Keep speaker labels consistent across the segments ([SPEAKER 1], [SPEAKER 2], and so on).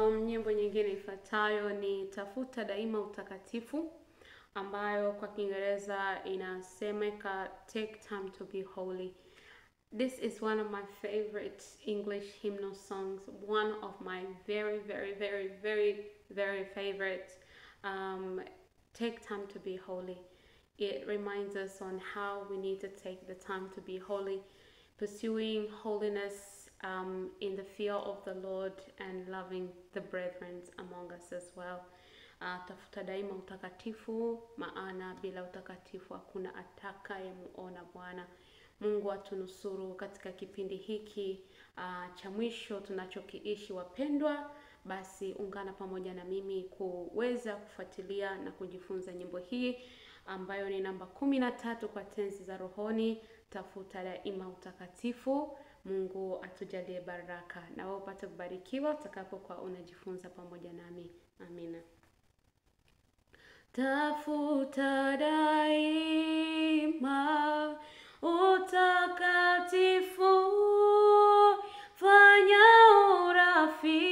[SPEAKER 1] Nyimbo nyingine ifuatayo ni Tafuta Daima Utakatifu, ambayo kwa Kiingereza inasemeka Take Time to Be Holy. This is one of my favorite English hymnal songs, one of my very favorite. Take time to be holy. It reminds us on how we need to take the time to be holy, pursuing holiness in the fear of the Lord and loving the brethren among us as well. Tafuta daima utakatifu, maana bila utakatifu hakuna atakayemuona Bwana. Mungu atunusuru katika kipindi hiki cha mwisho tunachokiishi wapendwa. Basi ungana pamoja na mimi kuweza kufuatilia na kujifunza nyimbo hii ambayo ni namba 13 kwa tenzi za rohoni. Tafuta daima utakatifu. Mungu atujalie baraka na wewe upate kubarikiwa utakapokuwa unajifunza pamoja nami. Amina. Tafuta daima utakatifu, fanya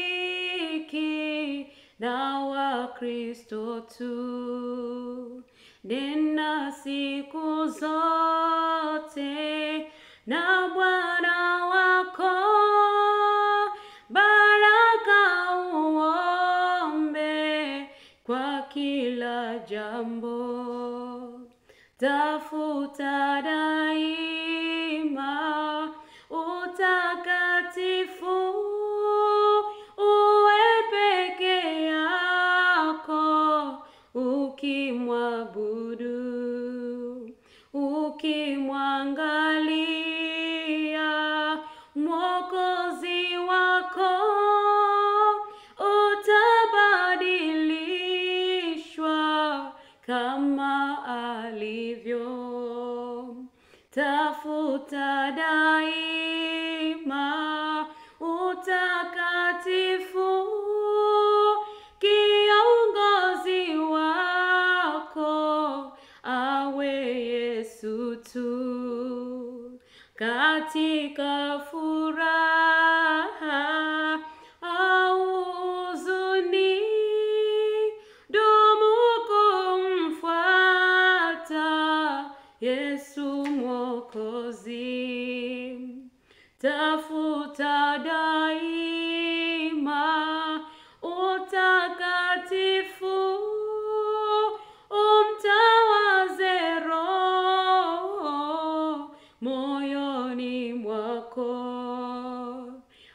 [SPEAKER 1] urafiki na Wakristo tu, nena siku zote na Bwana wako, baraka uombe kwa kila jambo. Tafuta daima utakatifu, uwe peke yako ukimwabudu, ukimwangalia Mwokozi wako, utabadilishwa kama alivyo. Tafuta daima utakatifu, kiongozi wako awe Yesu tu, katika furaha au huzuni, dumu kumfuata Yesu Mwokozi. Tafuta daima utakatifu, umtawaze Roho moyoni mwako,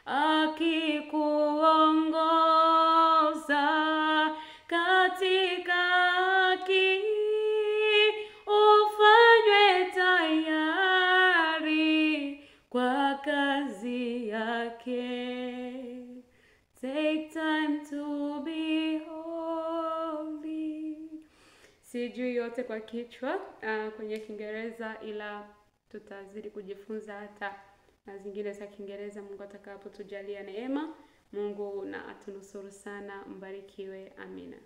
[SPEAKER 1] akikuongoza katika haki, ufanywe tayari kwa kazi yake. Take time to be holy. Sijui yote kwa kichwa kwenye Kiingereza, ila tutazidi kujifunza hata na zingine za Kiingereza Mungu atakapotujalia neema. Mungu na atunusuru sana. Mbarikiwe. Amina.